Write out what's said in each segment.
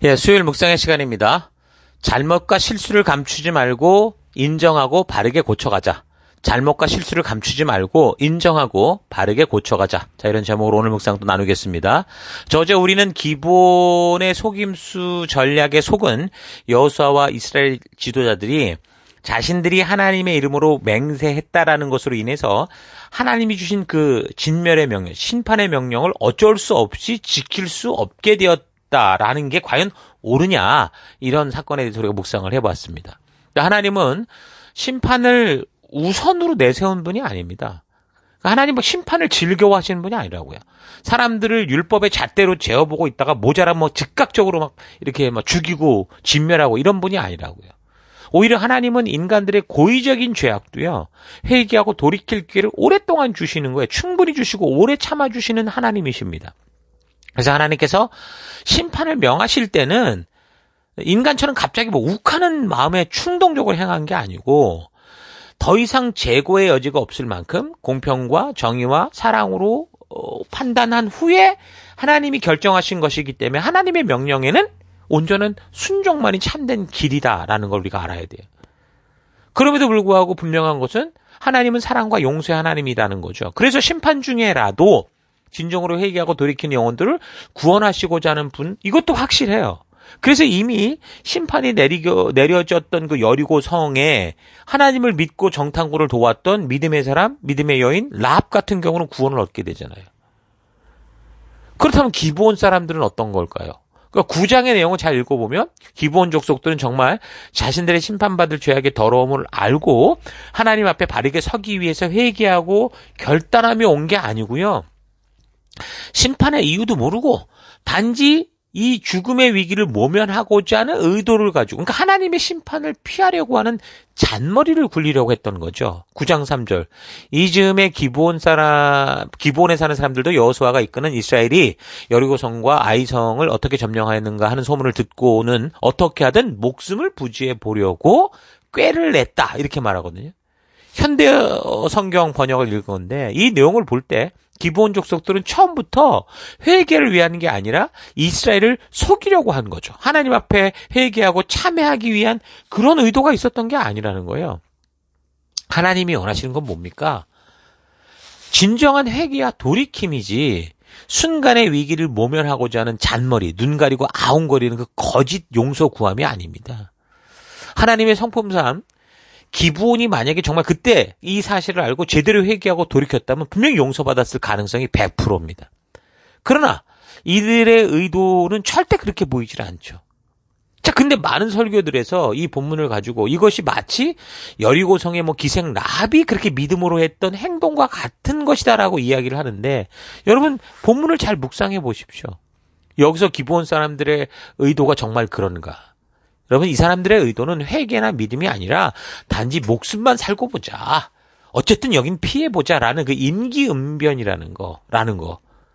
예, 수요일 묵상의 시간입니다. 잘못과 실수를 감추지 말고 인정하고 바르게 고쳐가자. 잘못과 실수를 감추지 말고 인정하고 바르게 고쳐가자. 자, 이런 제목으로 오늘 묵상도 나누겠습니다. 어제 우리는 기본의 속임수 전략의 속은 여호수아와 이스라엘 지도자들이 자신들이 하나님의 이름으로 맹세했다라는 것으로 인해서 하나님이 주신 그 진멸의 명령, 심판의 명령을 어쩔 수 없이 지킬 수 없게 되었다라는 게 과연 옳으냐, 이런 사건에 대해서 우리가 묵상을 해봤습니다. 하나님은 심판을 우선으로 내세운 분이 아닙니다. 하나님은 심판을 즐거워하시는 분이 아니라고요. 사람들을 율법의 잣대로 재어보고 있다가 모자라면 즉각적으로 막 이렇게 막 죽이고 진멸하고 이런 분이 아니라고요. 오히려 하나님은 인간들의 고의적인 죄악도요, 회개하고 돌이킬 기회를 오랫동안 주시는 거예요. 충분히 주시고 오래 참아주시는 하나님이십니다. 그래서 하나님께서 심판을 명하실 때는 인간처럼 갑자기 뭐 욱하는 마음에 충동적으로 행한 게 아니고 더 이상 재고의 여지가 없을 만큼 공평과 정의와 사랑으로 판단한 후에 하나님이 결정하신 것이기 때문에 하나님의 명령에는 온전한 순종만이 참된 길이다라는 걸 우리가 알아야 돼요. 그럼에도 불구하고 분명한 것은 하나님은 사랑과 용서의 하나님이라는 거죠. 그래서 심판 중에라도 진정으로 회개하고 돌이키는 영혼들을 구원하시고자 하는 분, 이것도 확실해요. 그래서 이미 심판이 내려졌던 그 여리고 성에 하나님을 믿고 정탐구를 도왔던 믿음의 사람, 믿음의 여인 라합 같은 경우는 구원을 얻게 되잖아요. 그렇다면 기브온 사람들은 어떤 걸까요? 그러니까 9장의 내용을 잘 읽어보면 기브온 족속들은 정말 자신들의 심판받을 죄악의 더러움을 알고 하나님 앞에 바르게 서기 위해서 회개하고 결단하며 온 게 아니고요, 심판의 이유도 모르고 단지 이 죽음의 위기를 모면하고자 하는 의도를 가지고, 그러니까 하나님의 심판을 피하려고 하는 잔머리를 굴리려고 했던 거죠. 9장 3절. 이 즈음에 기브온에 사는 사람들도 여호수아가 이끄는 이스라엘이 여리고성과 아이성을 어떻게 점령하였는가 하는 소문을 듣고는 어떻게 하든 목숨을 부지해 보려고 꾀를 냈다, 이렇게 말하거든요. 현대 성경 번역을 읽었는데 이 내용을 볼 때 기브온 족속들은 처음부터 회개를 위한 게 아니라 이스라엘을 속이려고 한 거죠. 하나님 앞에 회개하고 참회하기 위한 그런 의도가 있었던 게 아니라는 거예요. 하나님이 원하시는 건 뭡니까? 진정한 회개와 돌이킴이지 순간의 위기를 모면하고자 하는 잔머리, 눈 가리고 아웅거리는 그 거짓 용서 구함이 아닙니다. 하나님의 성품상 기브온이 만약에 정말 그때 이 사실을 알고 제대로 회개하고 돌이켰다면 분명히 용서받았을 가능성이 100%입니다. 그러나 이들의 의도는 절대 그렇게 보이질 않죠. 자, 근데 많은 설교들에서 이 본문을 가지고 이것이 마치 여리고성의 기생 라합이 그렇게 믿음으로 했던 행동과 같은 것이다라고 이야기를 하는데, 여러분 본문을 잘 묵상해 보십시오. 여기서 기브온 사람들의 의도가 정말 그런가? 여러분, 이 사람들의 의도는 회개나 믿음이 아니라 단지 목숨만 살고 보자, 어쨌든 여긴 피해보자라는 그 임기응변이라는 거,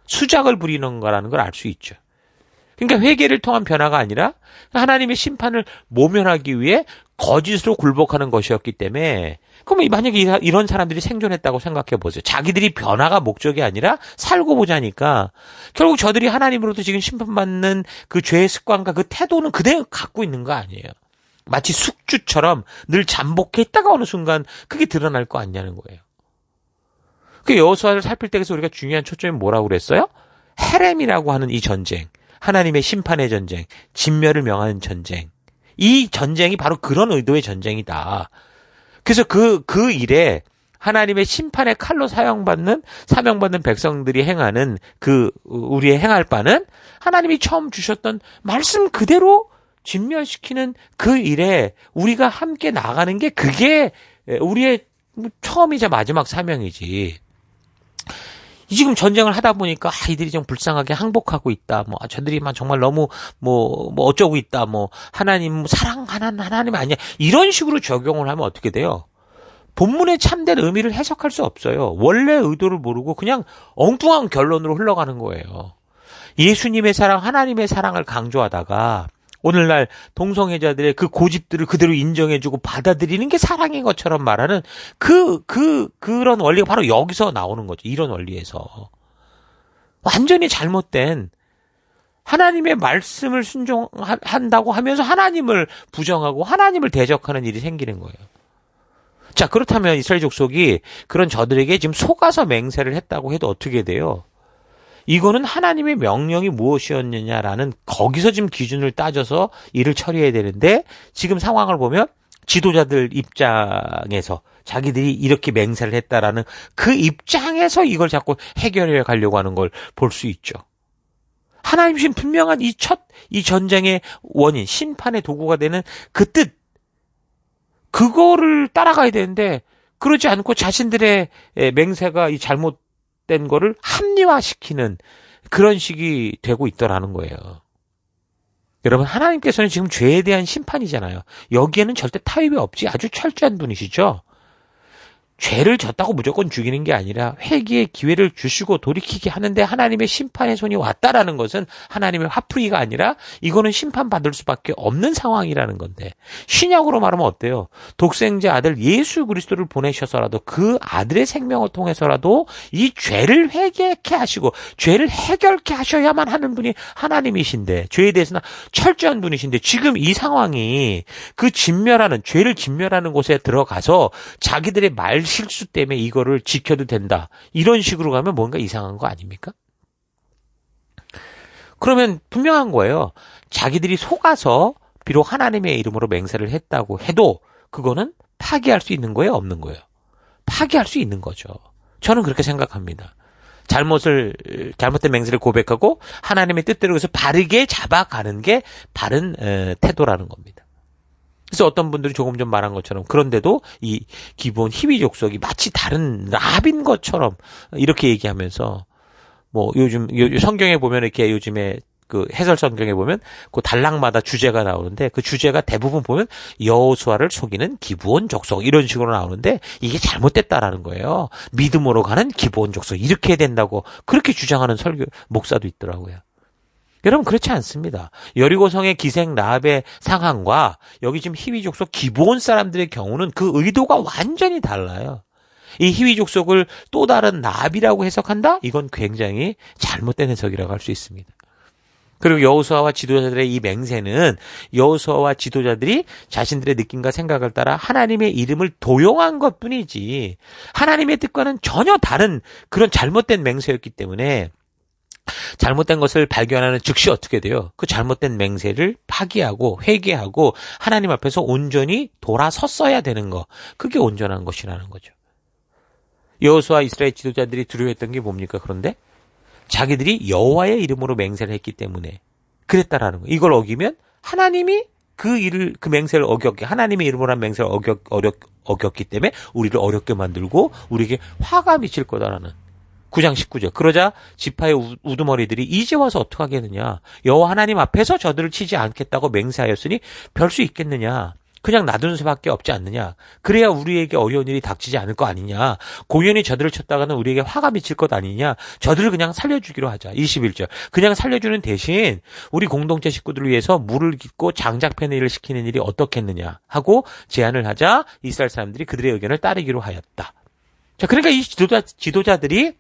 수작을 부리는 거라는 걸 알 수 있죠. 그러니까 회개를 통한 변화가 아니라 하나님의 심판을 모면하기 위해 거짓으로 굴복하는 것이었기 때문에, 그럼 만약에 이런 사람들이 생존했다고 생각해 보세요. 자기들이 변화가 목적이 아니라 살고 보자니까 결국 저들이 하나님으로부터 지금 심판받는 그 죄의 습관과 그 태도는 그대로 갖고 있는 거 아니에요. 마치 숙주처럼 늘 잠복했다가 어느 순간 그게 드러날 거 아니냐는 거예요. 그 여호수아를 살필 때에서 우리가 중요한 초점이 뭐라고 그랬어요? 헤렘이라고 하는 이 전쟁, 하나님의 심판의 전쟁, 진멸을 명하는 전쟁, 이 전쟁이 바로 그런 의도의 전쟁이다. 그래서 그 일에 하나님의 심판의 칼로 사명받는 백성들이 행하는 우리의 행할 바는 하나님이 처음 주셨던 말씀 그대로 진멸시키는 그 일에 우리가 함께 나가는 게, 그게 우리의 처음이자 마지막 사명이지. 지금 전쟁을 하다 보니까 이들이 좀 불쌍하게 항복하고 있다. 저들이만 정말 너무 어쩌고 있다. 하나님 사랑하는 하나님 아니야. 이런 식으로 적용을 하면 어떻게 돼요? 본문의 참된 의미를 해석할 수 없어요. 원래 의도를 모르고 그냥 엉뚱한 결론으로 흘러가는 거예요. 예수님의 사랑, 하나님의 사랑을 강조하다가 오늘날 동성애자들의 그 고집들을 그대로 인정해주고 받아들이는 게 사랑인 것처럼 말하는 그런 원리가 바로 여기서 나오는 거죠. 이런 원리에서. 완전히 잘못된 하나님의 말씀을 순종한다고 하면서 하나님을 부정하고 하나님을 대적하는 일이 생기는 거예요. 자, 그렇다면 이스라엘 족속이 그런 저들에게 지금 속아서 맹세를 했다고 해도 어떻게 돼요? 이거는 하나님의 명령이 무엇이었느냐라는 거기서 지금 기준을 따져서 일을 처리해야 되는데 지금 상황을 보면 지도자들 입장에서 자기들이 이렇게 맹세를 했다라는 그 입장에서 이걸 자꾸 해결해 가려고 하는 걸 볼 수 있죠. 하나님 주신 분명한 이 전쟁의 원인, 심판의 도구가 되는 그 뜻, 그거를 따라가야 되는데 그러지 않고 자신들의 맹세가 이 잘못된 거를 합리화시키는 그런 식이 되고 있더라는 거예요. 여러분, 하나님께서는 지금 죄에 대한 심판이잖아요. 여기에는 절대 타협이 없지. 아주 철저한 분이시죠. 죄를 졌다고 무조건 죽이는 게 아니라 회개의 기회를 주시고 돌이키게 하는데 하나님의 심판의 손이 왔다라는 것은 하나님의 화풀이가 아니라 이거는 심판받을 수밖에 없는 상황이라는 건데, 신약으로 말하면 어때요? 독생자 아들 예수 그리스도를 보내셔서라도 그 아들의 생명을 통해서라도 이 죄를 회개케 하시고 죄를 해결케 하셔야만 하는 분이 하나님이신데, 죄에 대해서는 철저한 분이신데 지금 이 상황이 그 죄를 진멸하는 곳에 들어가서 자기들의 말 실수 때문에 이거를 지켜도 된다, 이런 식으로 가면 뭔가 이상한 거 아닙니까? 그러면 분명한 거예요. 자기들이 속아서 비록 하나님의 이름으로 맹세를 했다고 해도 그거는 파기할 수 있는 거예요, 없는 거예요? 파기할 수 있는 거죠. 저는 그렇게 생각합니다. 잘못된 맹세를 고백하고 하나님의 뜻대로 해서 바르게 잡아가는 게 바른 태도라는 겁니다. 그래서 어떤 분들이 조금 전 말한 것처럼, 그런데도 이 기브온 히위 족속이 마치 다른 라합인 것처럼 이렇게 얘기하면서, 뭐 요즘 성경에 보면 이렇게 요즘에 그 해설 성경에 보면 그 단락마다 주제가 나오는데 그 주제가 대부분 보면 여호수아를 속이는 기브온 족속 이런 식으로 나오는데 이게 잘못됐다라는 거예요. 믿음으로 가는 기브온 족속 이렇게 된다고 그렇게 주장하는 목사도 있더라고요. 여러분, 그렇지 않습니다. 여리고성의 기생 라합의 상황과 여기 지금 히위 족속 기브온 사람들의 경우는 그 의도가 완전히 달라요. 이 히위 족속을 또 다른 라합이라고 해석한다? 이건 굉장히 잘못된 해석이라고 할 수 있습니다. 그리고 여호수아와 지도자들의 이 맹세는 여호수아와 지도자들이 자신들의 느낌과 생각을 따라 하나님의 이름을 도용한 것뿐이지 하나님의 뜻과는 전혀 다른 그런 잘못된 맹세였기 때문에 잘못된 것을 발견하는 즉시 어떻게 돼요? 그 잘못된 맹세를 파기하고 회개하고 하나님 앞에서 온전히 돌아섰어야 되는 거, 그게 온전한 것이라는 거죠. 여호수아 이스라엘 지도자들이 두려워했던 게 뭡니까? 그런데 자기들이 여호와의 이름으로 맹세를 했기 때문에 그랬다라는 거. 이걸 어기면 하나님이 그 맹세를 어겼게, 하나님의 이름으로 한 맹세를 어겼기 때문에 우리를 어렵게 만들고 우리에게 화가 미칠 거다라는 9장 19절. 그러자 지파의 우두머리들이 이제 와서 어떻게 하겠느냐. 여호와 하나님 앞에서 저들을 치지 않겠다고 맹세하였으니 별 수 있겠느냐. 그냥 놔두는 수밖에 없지 않느냐. 그래야 우리에게 어려운 일이 닥치지 않을 거 아니냐. 공연히 저들을 쳤다가는 우리에게 화가 미칠 것 아니냐. 저들을 그냥 살려주기로 하자. 21절. 그냥 살려주는 대신 우리 공동체 식구들을 위해서 물을 깃고 장작패는 일을 시키는 일이 어떻겠느냐 하고 제안을 하자 이스라엘 사람들이 그들의 의견을 따르기로 하였다. 자, 그러니까 이 지도자들이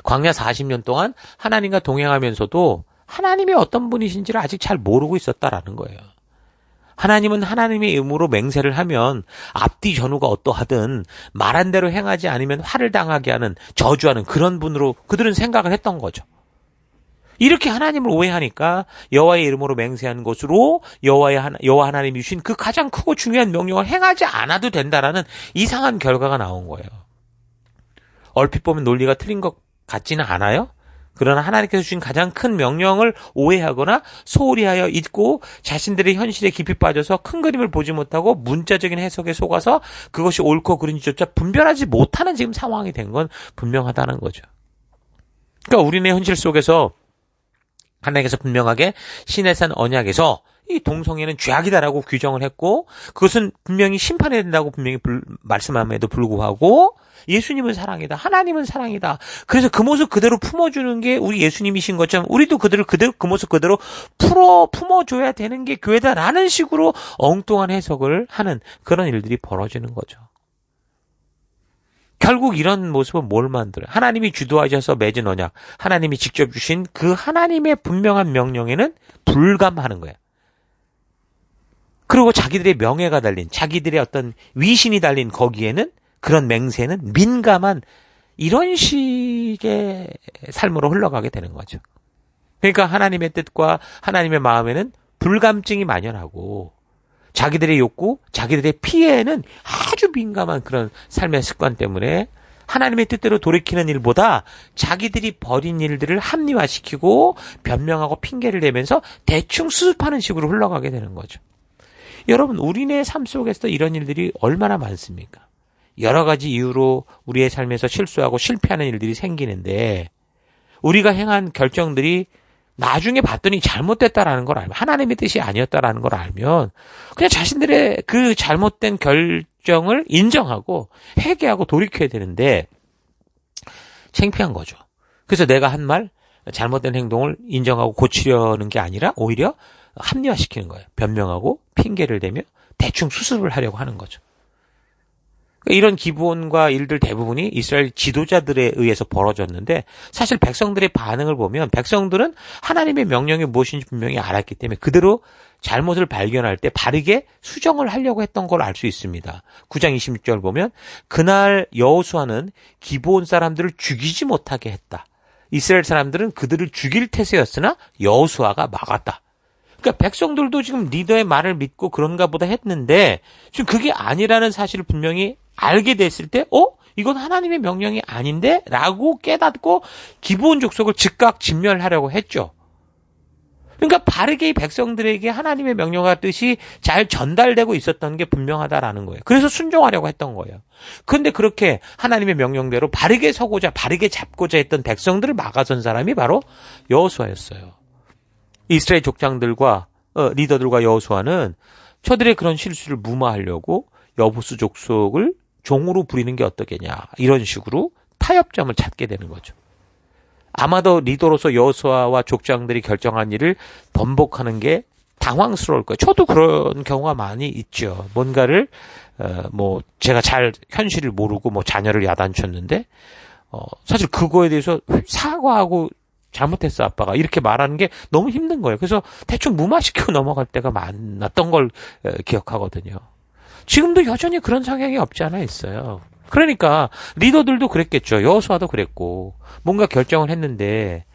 광야 40년 동안 하나님과 동행하면서도 하나님이 어떤 분이신지를 아직 잘 모르고 있었다라는 거예요. 하나님은 하나님의 이름으로 맹세를 하면 앞뒤 전후가 어떠하든 말한 대로 행하지 않으면 화를 당하게 하는, 저주하는 그런 분으로 그들은 생각을 했던 거죠. 이렇게 하나님을 오해하니까 여호와의 이름으로 맹세한 것으로 여호와 하나님이 주신 그 가장 크고 중요한 명령을 행하지 않아도 된다라는 이상한 결과가 나온 거예요. 얼핏 보면 논리가 틀린 것 같지는 않아요? 그러나 하나님께서 주신 가장 큰 명령을 오해하거나 소홀히 하여 잊고 자신들의 현실에 깊이 빠져서 큰 그림을 보지 못하고 문자적인 해석에 속아서 그것이 옳고 그른지조차 분별하지 못하는 지금 상황이 된 건 분명하다는 거죠. 그러니까 우리네 현실 속에서 하나님께서 분명하게 시내산 언약에서 이 동성애는 죄악이다라고 규정을 했고 그것은 분명히 심판해야 된다고 분명히 말씀함에도 불구하고 예수님은 사랑이다. 하나님은 사랑이다. 그래서 그 모습 그대로 품어주는 게 우리 예수님이신 것처럼 우리도 그 모습 그대로 품어줘야 되는 게 교회다라는 식으로 엉뚱한 해석을 하는 그런 일들이 벌어지는 거죠. 결국 이런 모습은 뭘 만들어요? 하나님이 주도하셔서 맺은 언약, 하나님이 직접 주신 그 하나님의 분명한 명령에는 불감하는 거예요. 그리고 자기들의 명예가 달린, 자기들의 어떤 위신이 달린 거기에는, 그런 맹세는 민감한 이런 식의 삶으로 흘러가게 되는 거죠. 그러니까 하나님의 뜻과 하나님의 마음에는 불감증이 만연하고, 자기들의 욕구, 자기들의 피해에는 아주 민감한 그런 삶의 습관 때문에 하나님의 뜻대로 돌이키는 일보다 자기들이 벌인 일들을 합리화시키고 변명하고 핑계를 대면서 대충 수습하는 식으로 흘러가게 되는 거죠. 여러분, 우리네 삶 속에서 이런 일들이 얼마나 많습니까? 여러 가지 이유로 우리의 삶에서 실수하고 실패하는 일들이 생기는데, 우리가 행한 결정들이 나중에 봤더니 잘못됐다라는 걸 알면, 하나님의 뜻이 아니었다라는 걸 알면 그냥 자신들의 그 잘못된 결정을 인정하고 회개하고 돌이켜야 되는데 창피한 거죠. 그래서 내가 한 말, 잘못된 행동을 인정하고 고치려는 게 아니라 오히려 합리화시키는 거예요. 변명하고 핑계를 대며 대충 수습을 하려고 하는 거죠. 이런 기본과 일들 대부분이 이스라엘 지도자들에 의해서 벌어졌는데, 사실 백성들의 반응을 보면 백성들은 하나님의 명령이 무엇인지 분명히 알았기 때문에 그대로 잘못을 발견할 때 바르게 수정을 하려고 했던 걸 알 수 있습니다. 9장 26절 보면 그날 여호수아는 기브온 사람들을 죽이지 못하게 했다. 이스라엘 사람들은 그들을 죽일 태세였으나 여호수아가 막았다. 그러니까 백성들도 지금 리더의 말을 믿고 그런가 보다 했는데 지금 그게 아니라는 사실을 분명히 알게 됐을 때 이건 하나님의 명령이 아닌데? 라고 깨닫고 기브온 족속을 즉각 진멸하려고 했죠. 그러니까 바르게 이 백성들에게 하나님의 명령과 뜻이 잘 전달되고 있었던 게 분명하다라는 거예요. 그래서 순종하려고 했던 거예요. 그런데 그렇게 하나님의 명령대로 바르게 서고자, 바르게 잡고자 했던 백성들을 막아선 사람이 바로 여호수아였어요. 이스라엘 족장들과 리더들과 여호수아는 저들의 그런 실수를 무마하려고 여부수 족속을 종으로 부리는 게 어떻겠냐, 이런 식으로 타협점을 찾게 되는 거죠. 아마도 리더로서 여호수아와 족장들이 결정한 일을 번복하는 게 당황스러울 거예요. 저도 그런 경우가 많이 있죠. 뭔가를 제가 잘 현실을 모르고 자녀를 야단쳤는데 사실 그거에 대해서 사과하고 잘못했어 아빠가 이렇게 말하는 게 너무 힘든 거예요. 그래서 대충 무마시키고 넘어갈 때가 많았던 걸 기억하거든요. 지금도 여전히 그런 성향이 없지 않아 있어요. 그러니까 리더들도 그랬겠죠. 여호수아도 그랬고, 뭔가 결정을 했는데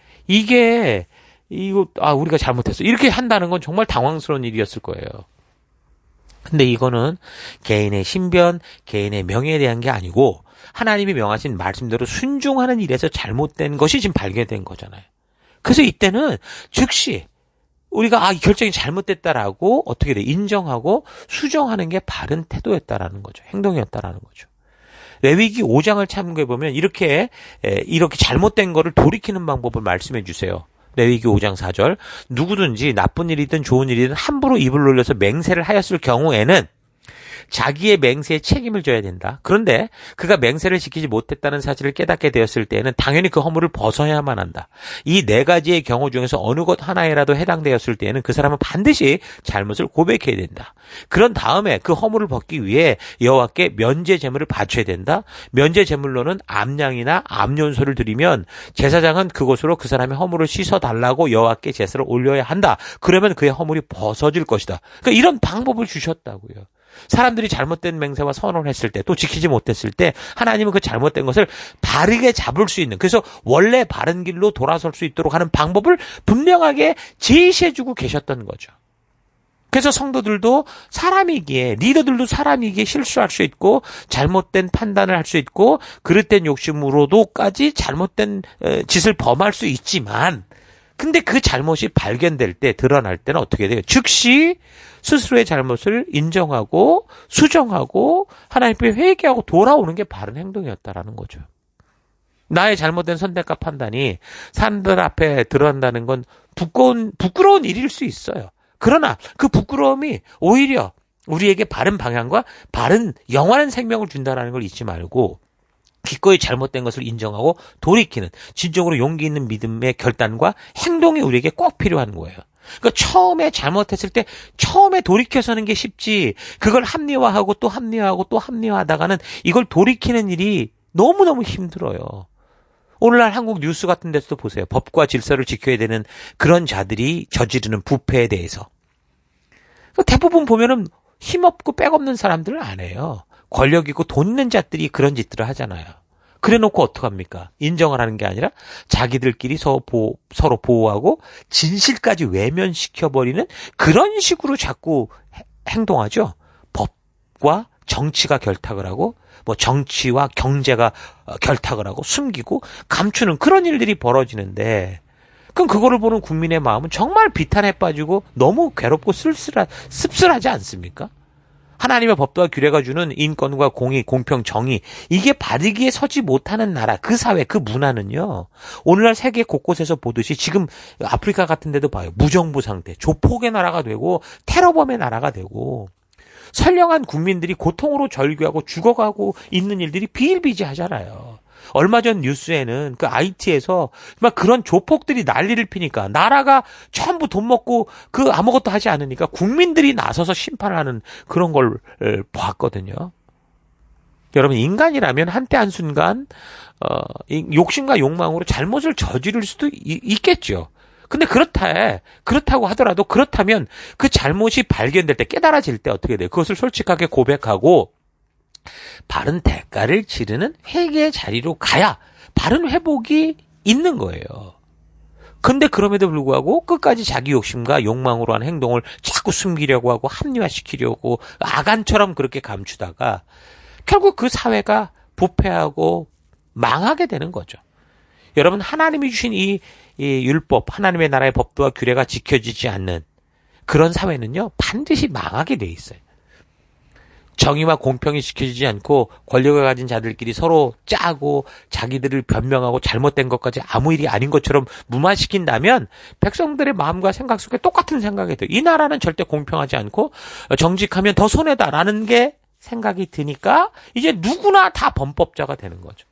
우리가 잘못했어 이렇게 한다는 건 정말 당황스러운 일이었을 거예요. 근데 이거는 개인의 신변, 개인의 명예에 대한 게 아니고 하나님이 명하신 말씀대로 순종하는 일에서 잘못된 것이 지금 발견된 거잖아요. 그래서 이때는 즉시 우리가 이 결정이 잘못됐다라고 어떻게 돼 인정하고 수정하는 게 바른 태도였다라는 거죠. 행동이었다라는 거죠. 레위기 5장을 참고해 보면 이렇게 잘못된 거를 돌이키는 방법을 말씀해 주세요. 레위기 5장 4절, 누구든지 나쁜 일이든 좋은 일이든 함부로 입을 놀려서 맹세를 하였을 경우에는 자기의 맹세에 책임을 져야 된다. 그런데 그가 맹세를 지키지 못했다는 사실을 깨닫게 되었을 때에는 당연히 그 허물을 벗어야만 한다. 이 네 가지의 경우 중에서 어느 것 하나에라도 해당되었을 때에는 그 사람은 반드시 잘못을 고백해야 된다. 그런 다음에 그 허물을 벗기 위해 여호와께 면제 제물을 바쳐야 된다. 면제 제물로는 암양이나 암연소를 드리면 제사장은 그것으로 그 사람의 허물을 씻어달라고 여호와께 제사를 올려야 한다. 그러면 그의 허물이 벗어질 것이다. 그러니까 이런 방법을 주셨다고요. 사람들이 잘못된 맹세와 선언을 했을 때, 또 지키지 못했을 때 하나님은 그 잘못된 것을 바르게 잡을 수 있는, 그래서 원래 바른 길로 돌아설 수 있도록 하는 방법을 분명하게 제시해주고 계셨던 거죠. 그래서 성도들도 사람이기에, 리더들도 사람이기에 실수할 수 있고 잘못된 판단을 할 수 있고 그릇된 욕심으로도까지 잘못된 짓을 범할 수 있지만, 근데 그 잘못이 발견될 때, 드러날 때는 어떻게 돼요? 즉시 스스로의 잘못을 인정하고 수정하고 하나님께 회개하고 돌아오는 게 바른 행동이었다라는 거죠. 나의 잘못된 선택과 판단이 사람들 앞에 드러난다는 건 부끄러운 일일 수 있어요. 그러나 그 부끄러움이 오히려 우리에게 바른 방향과 바른 영원한 생명을 준다는 걸 잊지 말고 기꺼이 잘못된 것을 인정하고 돌이키는 진정으로 용기 있는 믿음의 결단과 행동이 우리에게 꼭 필요한 거예요. 그러니까 처음에 잘못했을 때 처음에 돌이켜서는 게 쉽지, 그걸 합리화하고 또 합리화하고 또 합리화하다가는 이걸 돌이키는 일이 너무너무 힘들어요. 오늘날 한국 뉴스 같은 데서도 보세요. 법과 질서를 지켜야 되는 그런 자들이 저지르는 부패에 대해서. 대부분 보면은 힘없고 빽없는 사람들은 안 해요. 권력 있고 돈 있는 자들이 그런 짓들을 하잖아요. 그래 놓고 어떡합니까? 인정을 하는 게 아니라 자기들끼리 서로 보호하고 진실까지 외면시켜버리는 그런 식으로 자꾸 행동하죠. 법과 정치가 결탁을 하고 정치와 경제가 결탁을 하고 숨기고 감추는 그런 일들이 벌어지는데, 그럼 그거를 보는 국민의 마음은 정말 비탄에 빠지고 너무 괴롭고 씁쓸하지 않습니까? 하나님의 법도와 규례가 주는 인권과 공의, 공평, 정의, 이게 바르게 서지 못하는 나라, 그 사회, 그 문화는요, 오늘날 세계 곳곳에서 보듯이 지금 아프리카 같은 데도 봐요. 무정부 상태, 조폭의 나라가 되고 테러범의 나라가 되고 선량한 국민들이 고통으로 절규하고 죽어가고 있는 일들이 비일비재하잖아요. 얼마 전 뉴스에는 그 IT에서 막 그런 조폭들이 난리를 피니까 나라가 전부 돈 먹고 그 아무것도 하지 않으니까 국민들이 나서서 심판을 하는 그런 걸 봤거든요. 여러분, 인간이라면 한때 한순간 욕심과 욕망으로 잘못을 저지를 수도 있겠죠. 근데 그렇다고 하더라도, 그렇다면 그 잘못이 발견될 때, 깨달아질 때 어떻게 돼요? 그것을 솔직하게 고백하고 바른 대가를 치르는 회개의 자리로 가야 바른 회복이 있는 거예요. 근데 그럼에도 불구하고 끝까지 자기 욕심과 욕망으로 하는 행동을 자꾸 숨기려고 하고 합리화시키려고 아간처럼 그렇게 감추다가 결국 그 사회가 부패하고 망하게 되는 거죠. 여러분, 하나님이 주신 이 율법, 하나님의 나라의 법도와 규례가 지켜지지 않는 그런 사회는요, 반드시 망하게 돼 있어요. 정의와 공평이 지켜지지 않고 권력을 가진 자들끼리 서로 짜고 자기들을 변명하고 잘못된 것까지 아무 일이 아닌 것처럼 무마시킨다면 백성들의 마음과 생각 속에 똑같은 생각이 돼요. 이 나라는 절대 공평하지 않고 정직하면 더 손해다라는 게 생각이 드니까 이제 누구나 다 범법자가 되는 거죠.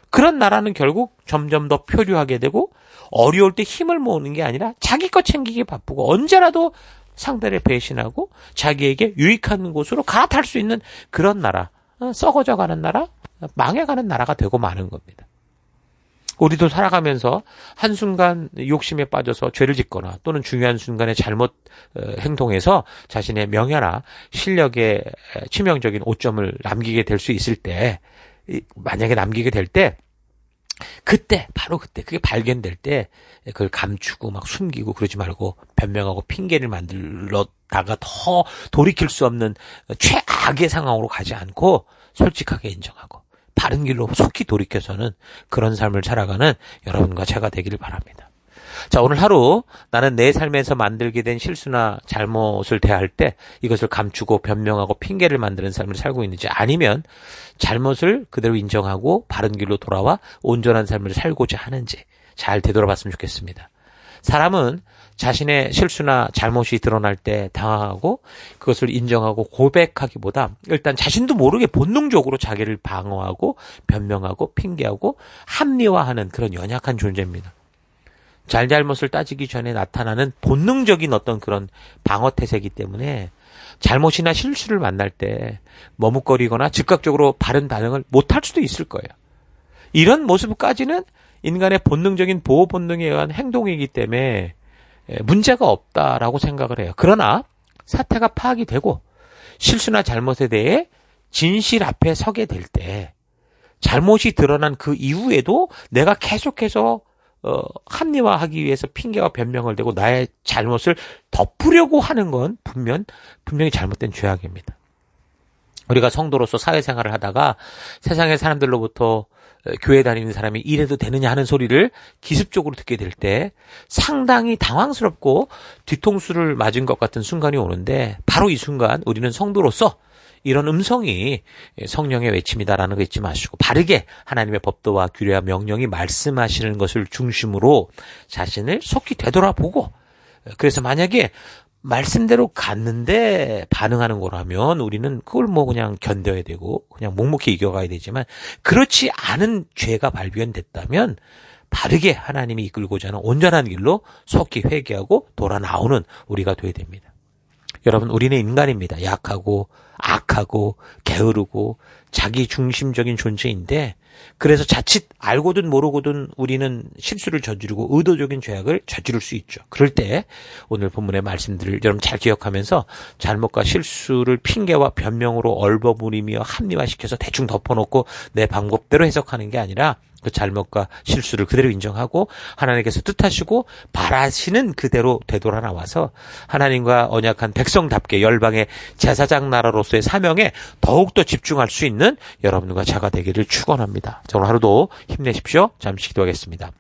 그런 나라는 결국 점점 더 표류하게 되고 어려울 때 힘을 모으는 게 아니라 자기 것 챙기기 바쁘고 언제라도 상대를 배신하고 자기에게 유익한 곳으로 갈아탈 수 있는 그런 나라, 썩어져가는 나라, 망해가는 나라가 되고 마는 겁니다. 우리도 살아가면서 한순간 욕심에 빠져서 죄를 짓거나 또는 중요한 순간에 잘못 행동해서 자신의 명예나 실력에 치명적인 오점을 남기게 될 수 있을 때, 만약에 남기게 될 때, 바로 그때, 그게 발견될 때, 그걸 감추고 막 숨기고 그러지 말고 변명하고 핑계를 만들다가 더 돌이킬 수 없는 최악의 상황으로 가지 않고 솔직하게 인정하고 바른 길로 속히 돌이켜서는 그런 삶을 살아가는 여러분과 제가 되기를 바랍니다. 자, 오늘 하루 나는 내 삶에서 만들게 된 실수나 잘못을 대할 때 이것을 감추고 변명하고 핑계를 만드는 삶을 살고 있는지, 아니면 잘못을 그대로 인정하고 바른 길로 돌아와 온전한 삶을 살고자 하는지 잘 되돌아봤으면 좋겠습니다. 사람은 자신의 실수나 잘못이 드러날 때 당황하고 그것을 인정하고 고백하기보다 일단 자신도 모르게 본능적으로 자기를 방어하고 변명하고 핑계하고 합리화하는 그런 연약한 존재입니다. 잘잘못을 따지기 전에 나타나는 본능적인 어떤 그런 방어 태세이기 때문에 잘못이나 실수를 만날 때 머뭇거리거나 즉각적으로 바른 반응을 못할 수도 있을 거예요. 이런 모습까지는 인간의 본능적인 보호 본능에 의한 행동이기 때문에 문제가 없다라고 생각을 해요. 그러나 사태가 파악이 되고 실수나 잘못에 대해 진실 앞에 서게 될 때, 잘못이 드러난 그 이후에도 내가 계속해서 합리화하기 위해서 핑계와 변명을 대고 나의 잘못을 덮으려고 하는 건 분명히 잘못된 죄악입니다. 우리가 성도로서 사회생활을 하다가 세상의 사람들로부터 교회 다니는 사람이 이래도 되느냐 하는 소리를 기습적으로 듣게 될 때 상당히 당황스럽고 뒤통수를 맞은 것 같은 순간이 오는데, 바로 이 순간 우리는 성도로서 이런 음성이 성령의 외침이다라는 거 잊지 마시고 바르게 하나님의 법도와 규례와 명령이 말씀하시는 것을 중심으로 자신을 속히 되돌아보고, 그래서 만약에 말씀대로 갔는데 반응하는 거라면 우리는 그걸 그냥 견뎌야 되고 그냥 묵묵히 이겨가야 되지만, 그렇지 않은 죄가 발견됐다면 바르게 하나님이 이끌고자 하는 온전한 길로 속히 회개하고 돌아 나오는 우리가 되어야 됩니다. 여러분, 우리는 인간입니다. 약하고 악하고 게으르고 자기 중심적인 존재인데, 그래서 자칫 알고든 모르고든 우리는 실수를 저지르고 의도적인 죄악을 저지를 수 있죠. 그럴 때 오늘 본문의 말씀들을 여러분 잘 기억하면서 잘못과 실수를 핑계와 변명으로 얼버무리며 합리화시켜서 대충 덮어놓고 내 방법대로 해석하는 게 아니라 그 잘못과 실수를 그대로 인정하고 하나님께서 뜻하시고 바라시는 그대로 되돌아 나와서 하나님과 언약한 백성답게 열방의 제사장 나라로서의 사명에 더욱더 집중할 수 있는 여러분과 자가 되기를 축원합니다. 자, 오늘 하루도 힘내십시오. 잠시 기도하겠습니다.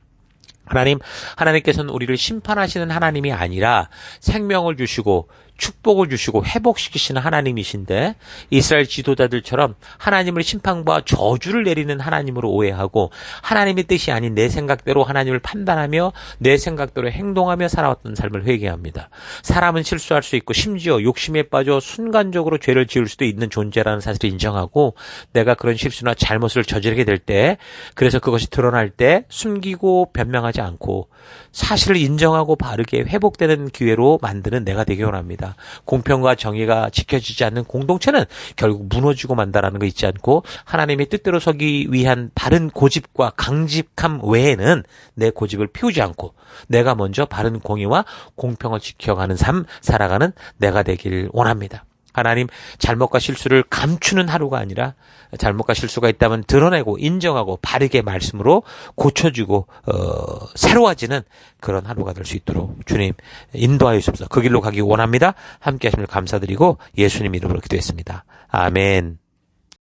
하나님께서는 우리를 심판하시는 하나님이 아니라 생명을 주시고 축복을 주시고 회복시키시는 하나님이신데, 이스라엘 지도자들처럼 하나님을 심판과 저주를 내리는 하나님으로 오해하고 하나님의 뜻이 아닌 내 생각대로 하나님을 판단하며 내 생각대로 행동하며 살아왔던 삶을 회개합니다. 사람은 실수할 수 있고 심지어 욕심에 빠져 순간적으로 죄를 지을 수도 있는 존재라는 사실을 인정하고, 내가 그런 실수나 잘못을 저지르게 될 때, 그래서 그것이 드러날 때 숨기고 변명하지 않고 사실을 인정하고 바르게 회복되는 기회로 만드는 내가 되기 원합니다. 공평과 정의가 지켜지지 않는 공동체는 결국 무너지고 만다라는 거 잊지 않고, 하나님의 뜻대로 서기 위한 바른 고집과 강직함 외에는 내 고집을 피우지 않고 내가 먼저 바른 공의와 공평을 지켜가는 삶 살아가는 내가 되길 원합니다. 하나님, 잘못과 실수를 감추는 하루가 아니라 잘못과 실수가 있다면 드러내고 인정하고 바르게 말씀으로 고쳐주고 새로워지는 그런 하루가 될 수 있도록 주님 인도하여 주옵소서. 그 길로 가기 원합니다. 함께 하심을 감사드리고 예수님 이름으로 기도했습니다. 아멘.